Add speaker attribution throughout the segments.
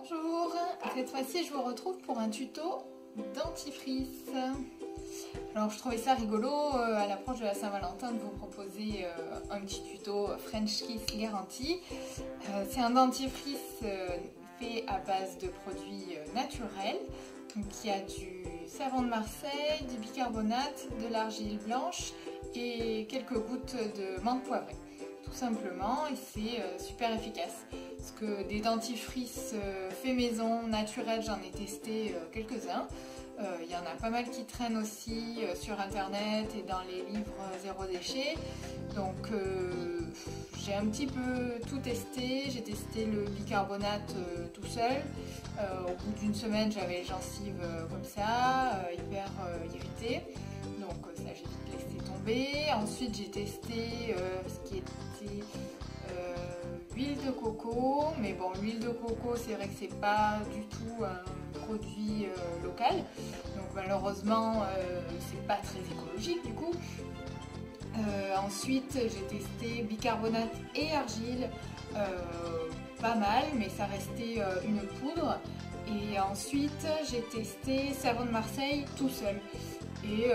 Speaker 1: Bonjour, cette fois-ci je vous retrouve pour un tuto dentifrice. Alors je trouvais ça rigolo à l'approche de la Saint-Valentin de vous proposer un petit tuto French Kiss garanti. C'est un dentifrice fait à base de produits naturels, qui a du savon de Marseille, du bicarbonate, de l'argile blanche et quelques gouttes de menthe poivrée. Tout simplement, et c'est super efficace. Parce que des dentifrices faits maison, naturels, j'en ai testé quelques-uns. Il y en a pas mal qui traînent aussi sur internet et dans les livres zéro déchet. Donc j'ai un petit peu tout testé. J'ai testé le bicarbonate tout seul. Au bout d'une semaine, j'avais les gencives comme ça, hyper irritées. Donc ça, j'ai vite laissé tomber. Ensuite, j'ai testé ce qui était l'huile de coco, mais bon, l'huile de coco, c'est vrai que c'est pas du tout un produit local, donc malheureusement c'est pas très écologique du coup. Ensuite j'ai testé bicarbonate et argile, pas mal, mais ça restait une poudre. Et ensuite j'ai testé savon de Marseille tout seul, et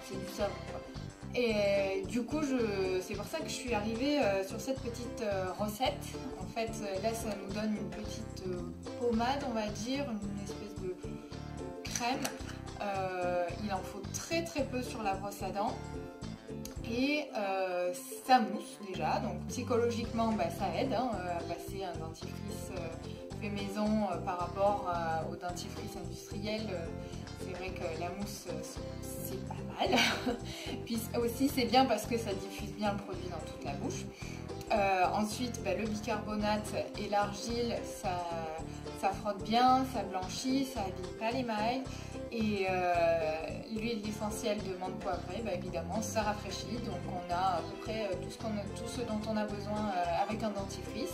Speaker 1: c'est du savon quoi. Et du coup, c'est pour ça que je suis arrivée sur cette petite recette. En fait, là, ça nous donne une petite pommade, on va dire, une espèce de crème. Il en faut très très peu sur la brosse à dents. Et ça mousse déjà, donc psychologiquement, ça aide à passer un dentifrice fait maison par rapport au dentifrice industriel. C'est vrai que la mousse, c'est pas mal. Puis aussi, c'est bien parce que ça diffuse bien le produit dans toute la bouche. Ensuite, le bicarbonate et l'argile, ça frotte bien, ça blanchit, ça abîme pas l'émail. Et l'huile essentielle de menthe poivrée, évidemment, ça rafraîchit. Donc on a à peu près tout ce dont on a besoin avec un dentifrice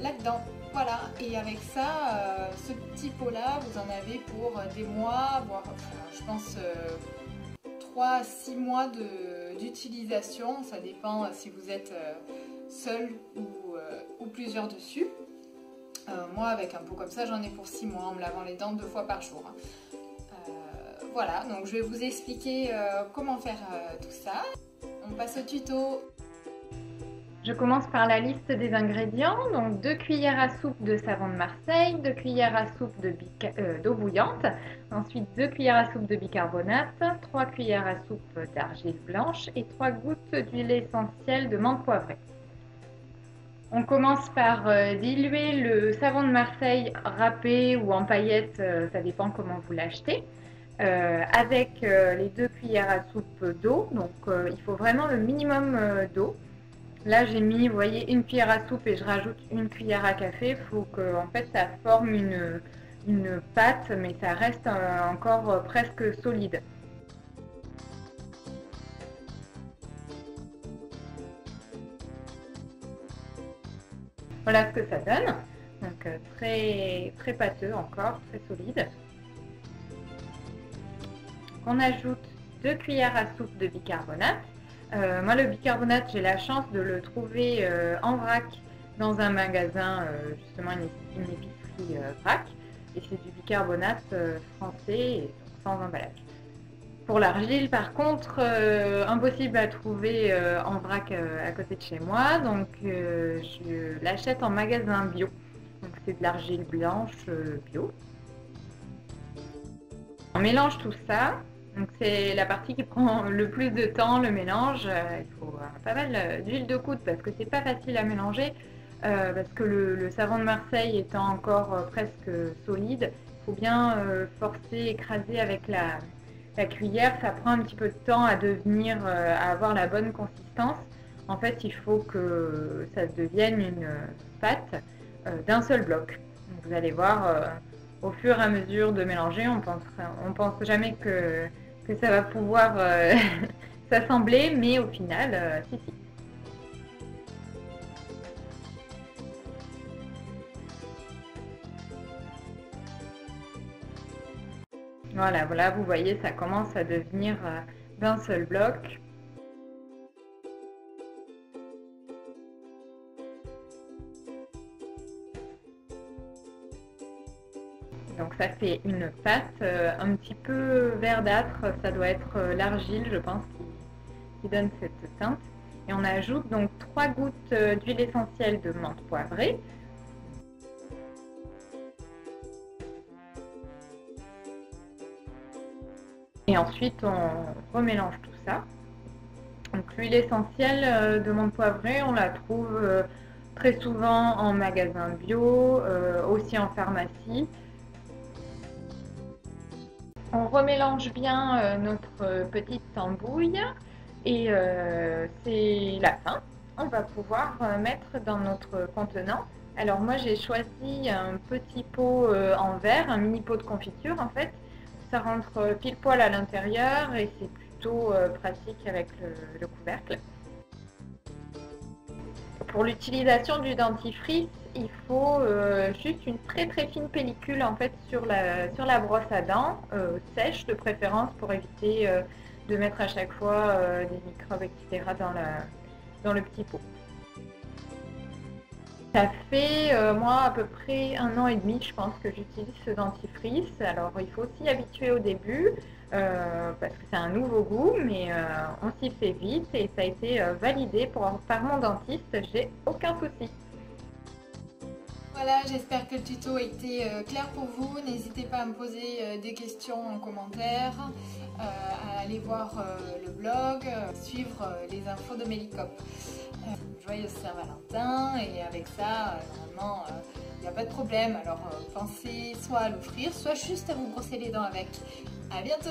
Speaker 1: là-dedans. Voilà, et avec ça, ce petit pot-là, vous en avez pour des mois, voire je pense 3 à 6 mois d'utilisation. Ça dépend si vous êtes seul ou plusieurs dessus. Moi, avec un pot comme ça, j'en ai pour 6 mois en me lavant les dents 2 fois par jour. Voilà, donc je vais vous expliquer comment faire tout ça. On passe au tuto.
Speaker 2: Je commence par la liste des ingrédients. Donc 2 cuillères à soupe de savon de Marseille, 2 cuillères à soupe d'eau bouillante, ensuite 2 cuillères à soupe de bicarbonate, 3 cuillères à soupe d'argile blanche et 3 gouttes d'huile essentielle de menthe poivrée. On commence par diluer le savon de Marseille râpé ou en paillettes, ça dépend comment vous l'achetez, avec les 2 cuillères à soupe d'eau. Donc il faut vraiment le minimum d'eau. Là, j'ai mis, vous voyez, 1 cuillère à soupe et je rajoute 1 cuillère à café. Il faut que, en fait, ça forme une pâte, mais ça reste encore presque solide. Voilà ce que ça donne. Donc, très, très pâteux encore, très solide. On ajoute 2 cuillères à soupe de bicarbonate. Moi, le bicarbonate, j'ai la chance de le trouver en vrac dans un magasin, justement une épicerie vrac. Et c'est du bicarbonate français et sans emballage. Pour l'argile, par contre, impossible à trouver en vrac à côté de chez moi. Donc, je l'achète en magasin bio. Donc, c'est de l'argile blanche bio. On mélange tout ça. Donc c'est la partie qui prend le plus de temps, le mélange. Il faut pas mal d'huile de coude parce que c'est pas facile à mélanger. Parce que le savon de Marseille étant encore presque solide, il faut bien forcer, écraser avec la cuillère. Ça prend un petit peu de temps à devenir, à avoir la bonne consistance. En fait, il faut que ça devienne une pâte d'un seul bloc. Donc, vous allez voir, au fur et à mesure de mélanger, on pense jamais que ça va pouvoir s'assembler, mais au final, si. Voilà, vous voyez, ça commence à devenir d'un seul bloc. Donc ça fait une pâte un petit peu verdâtre, ça doit être l'argile je pense qui donne cette teinte. Et on ajoute donc 3 gouttes d'huile essentielle de menthe poivrée. Et ensuite on remélange tout ça. Donc l'huile essentielle de menthe poivrée, on la trouve très souvent en magasin bio, aussi en pharmacie. On remélange bien notre petite tambouille et c'est la fin. On va pouvoir mettre dans notre contenant. Alors moi j'ai choisi un petit pot en verre, un mini pot de confiture en fait. Ça rentre pile poil à l'intérieur et c'est plutôt pratique avec le couvercle. Pour l'utilisation du dentifrice, il faut juste une très fine pellicule en fait sur la brosse à dents, sèche de préférence pour éviter de mettre à chaque fois des microbes, etc. dans le petit pot. Ça fait moi à peu près 1 an et demi je pense que j'utilise ce dentifrice. Alors il faut s'y habituer au début parce que c'est un nouveau goût, mais on s'y fait vite et ça a été validé par mon dentiste, j'ai aucun souci.
Speaker 1: Voilà, j'espère que le tuto a été clair pour vous. N'hésitez pas à me poser des questions en commentaire, à aller voir le blog, suivre les infos de Melicop. Joyeuse Saint-Valentin, et avec ça, normalement, il n'y a pas de problème. Alors pensez soit à l'offrir, soit juste à vous brosser les dents avec. À bientôt!